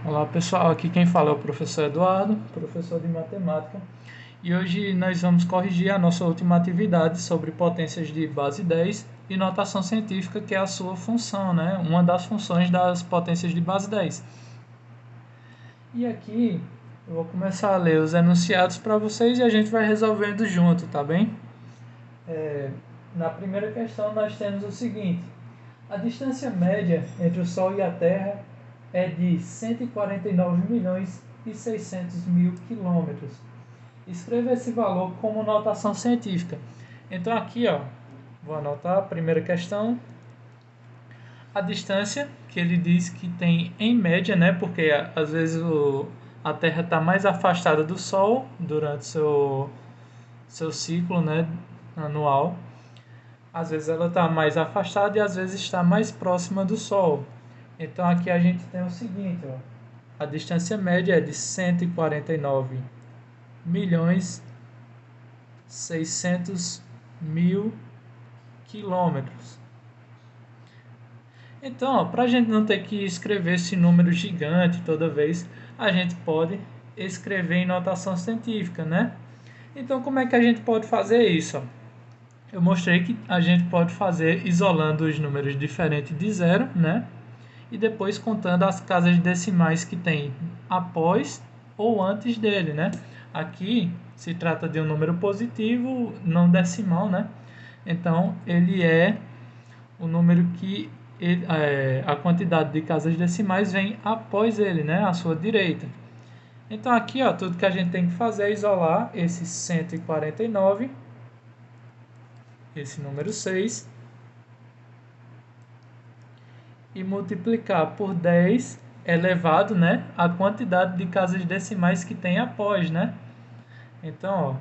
Olá pessoal, aqui quem fala é o professor Eduardo, professor de matemática, e hoje nós vamos corrigir a nossa última atividade sobre potências de base 10 e notação científica, que é a sua função, né? Uma das funções das potências de base 10. E aqui eu vou começar a ler os enunciados para vocês e a gente vai resolvendo junto, tá bem? Na primeira questão nós temos o seguinte: a distância média entre o Sol e a Terra é de 149 milhões e 600 mil quilômetros. Escreva esse valor como notação científica. Então aqui, ó, vou anotar a primeira questão. A distância, que ele diz que tem em média, né? Porque às vezes a Terra está mais afastada do Sol durante seu ciclo, né, anual. Às vezes ela está mais afastada e às vezes está mais próxima do Sol. Então aqui a gente tem o seguinte, ó, a distância média é de 149 milhões 600 mil quilômetros. Então, para a gente não ter que escrever esse número gigante toda vez, a gente pode escrever em notação científica, né? Então, como é que a gente pode fazer isso? Eu mostrei que a gente pode fazer isolando os números diferentes de zero, né? E depois contando as casas decimais que tem após ou antes dele, né? Aqui se trata de um número positivo, não decimal, né? Então ele é o número que a quantidade de casas decimais vem após ele, né? À sua direita. Então aqui, ó, tudo que a gente tem que fazer é isolar esse 149, esse número 6, e multiplicar por 10 elevado, né, a quantidade de casas decimais que tem após, né? Então,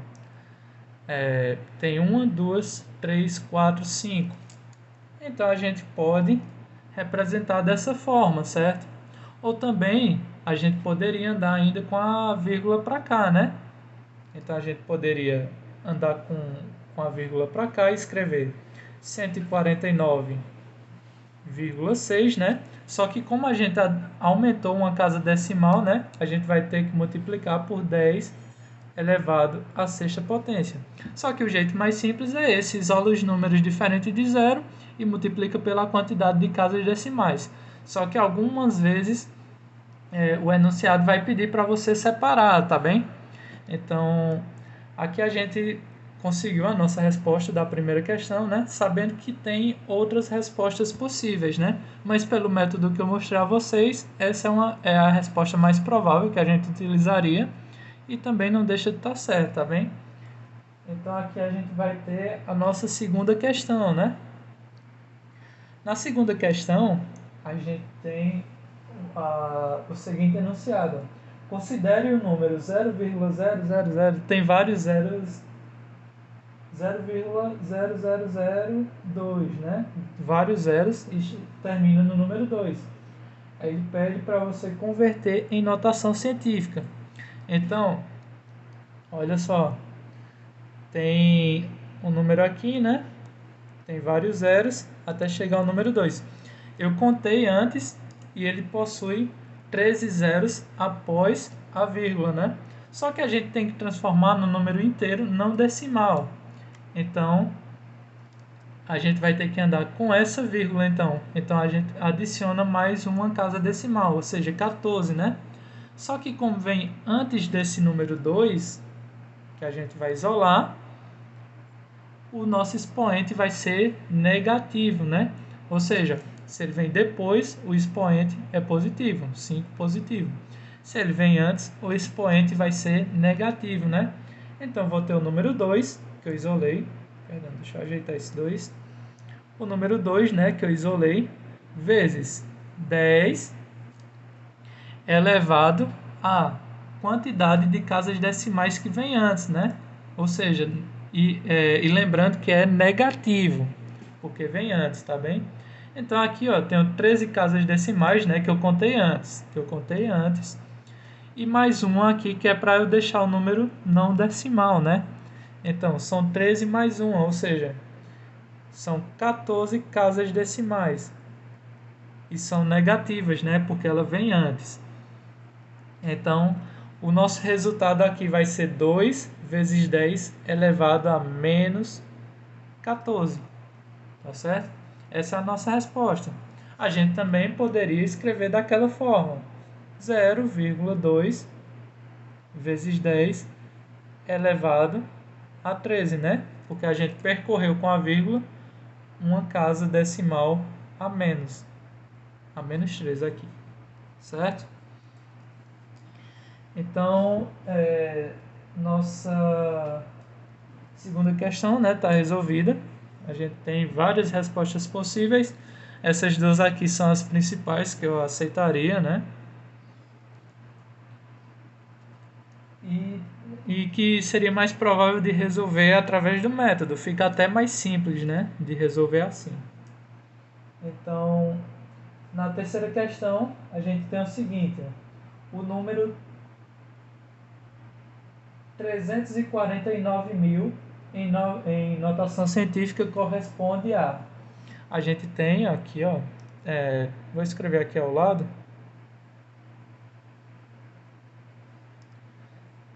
ó, tem uma, duas, três, quatro, cinco. Então a gente pode representar dessa forma, certo? Ou também a gente poderia andar ainda com a vírgula para cá, né? Então a gente poderia andar com a vírgula para cá e escrever 149,6, né? Só que como a gente aumentou uma casa decimal, né? A gente vai ter que multiplicar por 10 elevado à sexta potência. Só que o jeito mais simples é esse: isola os números diferentes de zero e multiplica pela quantidade de casas decimais. Só que algumas vezes o enunciado vai pedir para você separar, tá bem? Então, aqui a gente conseguiu a nossa resposta da primeira questão, né? Sabendo que tem outras respostas possíveis, né? Mas pelo método que eu mostrei a vocês, essa é a resposta mais provável que a gente utilizaria e também não deixa de estar certo, tá bem? Então aqui a gente vai ter a nossa segunda questão, né? Na segunda questão, a gente tem o seguinte enunciado: considere o número 0,000, tem vários zeros, 0,0002, né? Vários zeros e termina no número 2. Aí ele pede para você converter em notação científica. Então, olha só, tem um número aqui, né? Tem vários zeros até chegar ao número 2. Eu contei antes e ele possui 13 zeros após a vírgula, né? Só que a gente tem que transformar no número inteiro, não decimal. Então, a gente vai ter que andar com essa vírgula, então. Então, a gente adiciona mais uma casa decimal, ou seja, 14, né? Só que como vem antes desse número 2, que a gente vai isolar, o nosso expoente vai ser negativo, né? Ou seja, se ele vem depois, o expoente é positivo, 5 positivo. Se ele vem antes, o expoente vai ser negativo, né? Então, vou ter o número 2, que eu isolei. Perdão, deixa eu ajeitar esse 2. O número 2, né, que eu isolei, vezes 10 elevado à quantidade de casas decimais que vem antes, né? Ou seja, e lembrando que é negativo, porque vem antes, tá bem? Então aqui, ó, tenho 13 casas decimais, né, que eu contei antes, e mais uma aqui que é para eu deixar o número não decimal, né? Então, são 13 mais uma, ou seja, são 14 casas decimais. E são negativas, né, porque ela vem antes. Então, o nosso resultado aqui vai ser 2 vezes 10 elevado a menos 14. Tá certo? Essa é a nossa resposta. A gente também poderia escrever daquela forma: 0,2 vezes 10 elevado a 13, né? Porque a gente percorreu com a vírgula uma casa decimal a menos 3 aqui, certo? Então, nossa segunda questão, né, está resolvida. A gente tem várias respostas possíveis. Essas duas aqui são as principais que eu aceitaria, né? E que seria mais provável de resolver através do método. Fica até mais simples, né, de resolver assim. Então, na terceira questão, a gente tem o seguinte: o número 349.000 em notação científica corresponde a... A gente tem aqui, ó, vou escrever aqui ao lado.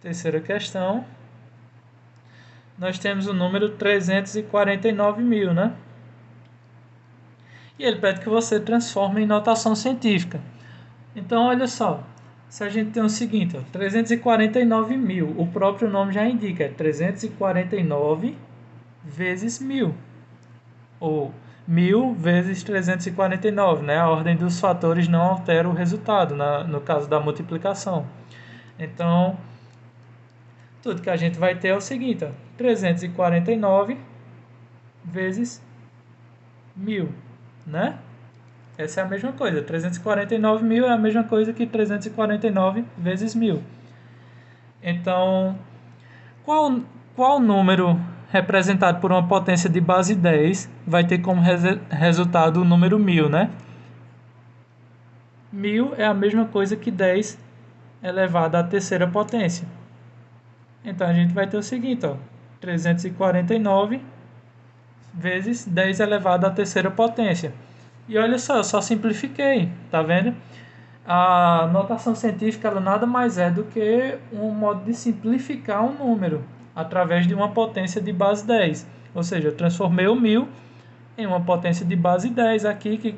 Terceira questão. Nós temos o número 349.000, né? E ele pede que você transforme em notação científica. Então, olha só. Se a gente tem o seguinte, ó, 349.000, o próprio nome já indica, é 349 vezes 1.000. Ou 1.000 vezes 349, né? A ordem dos fatores não altera o resultado, no caso da multiplicação. Então, tudo que a gente vai ter é o seguinte, ó, 349 vezes 1.000, né? Essa é a mesma coisa, 349.000 é a mesma coisa que 349 vezes 1.000. Então, qual número representado por uma potência de base 10 vai ter como resultado o número 1.000, né? 1.000 é a mesma coisa que 10 elevado à terceira potência. Então, a gente vai ter o seguinte, ó, 349 vezes 10 elevado à terceira potência. E olha só, eu só simplifiquei, tá vendo? A notação científica ela nada mais é do que um modo de simplificar um número através de uma potência de base 10. Ou seja, eu transformei o 1.000 em uma potência de base 10 aqui, que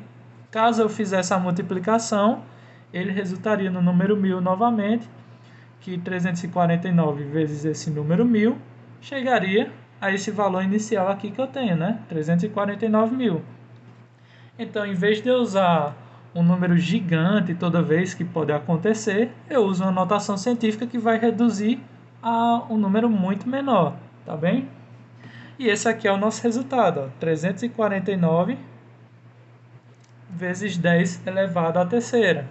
caso eu fizesse a multiplicação, ele resultaria no número 1.000 novamente, que 349 vezes esse número 1.000 chegaria a esse valor inicial aqui que eu tenho, né? 349.000. Então, em vez de eu usar um número gigante toda vez que pode acontecer, eu uso uma notação científica que vai reduzir a um número muito menor, tá bem? E esse aqui é o nosso resultado, ó, 349 vezes 10 elevado à terceira.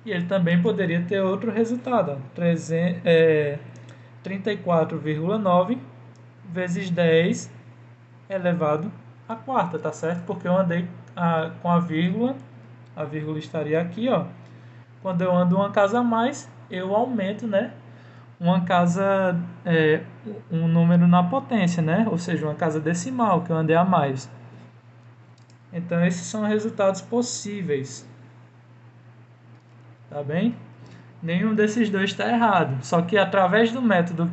E ele também poderia ter outro resultado, 34,9 vezes 10 elevado à quarta, tá certo? Porque eu andei com a vírgula estaria aqui, ó. Quando eu ando uma casa a mais, eu aumento, né? Uma casa, um número na potência, né? Ou seja, uma casa decimal que eu andei a mais. Então, esses são resultados possíveis. Tá bem? Nenhum desses dois está errado. Só que através do método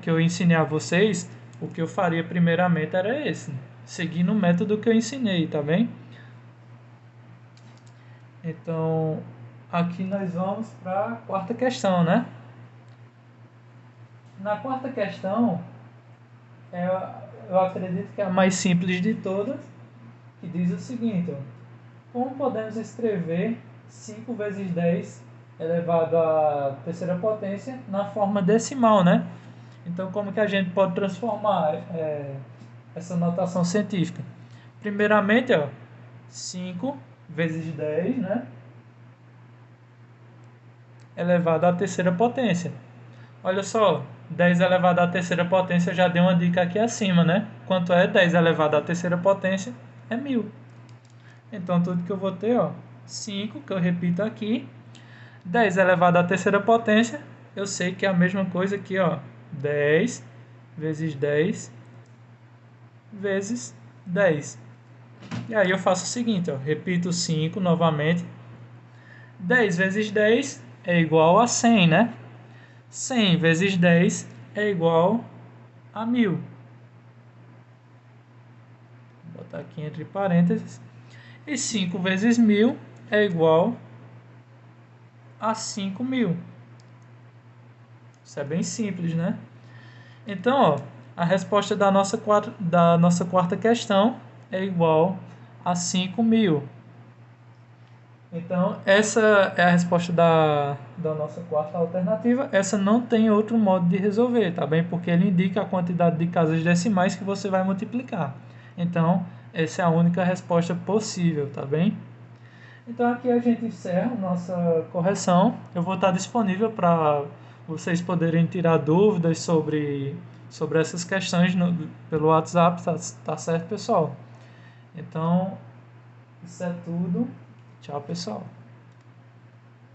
que eu ensinei a vocês, o que eu faria primeiramente era esse. Seguindo o método que eu ensinei, tá bem? Então, aqui nós vamos para a quarta questão, né? Na quarta questão, eu acredito que é a mais simples de todas, que diz o seguinte, ó, como podemos escrever 5 vezes 10 elevado à terceira potência na forma decimal, né? Então, como que a gente pode transformar essa notação científica? Primeiramente, ó, 5 vezes 10, né? Elevado à terceira potência. Olha só, 10 elevado à terceira potência já deu uma dica aqui acima, né? Quanto é 10 elevado à terceira potência? É 1.000. Então, tudo que eu vou ter, ó, 5, que eu repito aqui, 10 elevado à terceira potência, eu sei que é a mesma coisa aqui, ó, 10 vezes 10 vezes 10. E aí eu faço o seguinte, ó, repito 5 novamente. 10 vezes 10 é igual a 100, né? 100 vezes 10 é igual a 1000. Vou botar aqui entre parênteses. E 5 vezes 1000 é igual a 5.000. Isso é bem simples, né? Então, ó, a resposta da nossa quarta questão é igual a 5.000. Então, essa é a resposta da nossa quarta alternativa. Essa não tem outro modo de resolver, tá bem? Porque ele indica a quantidade de casas decimais que você vai multiplicar. Então, essa é a única resposta possível, tá bem? Então, aqui a gente encerra nossa correção. Eu vou estar disponível para vocês poderem tirar dúvidas sobre essas questões pelo WhatsApp, tá certo, pessoal? Então, isso é tudo. Tchau, pessoal.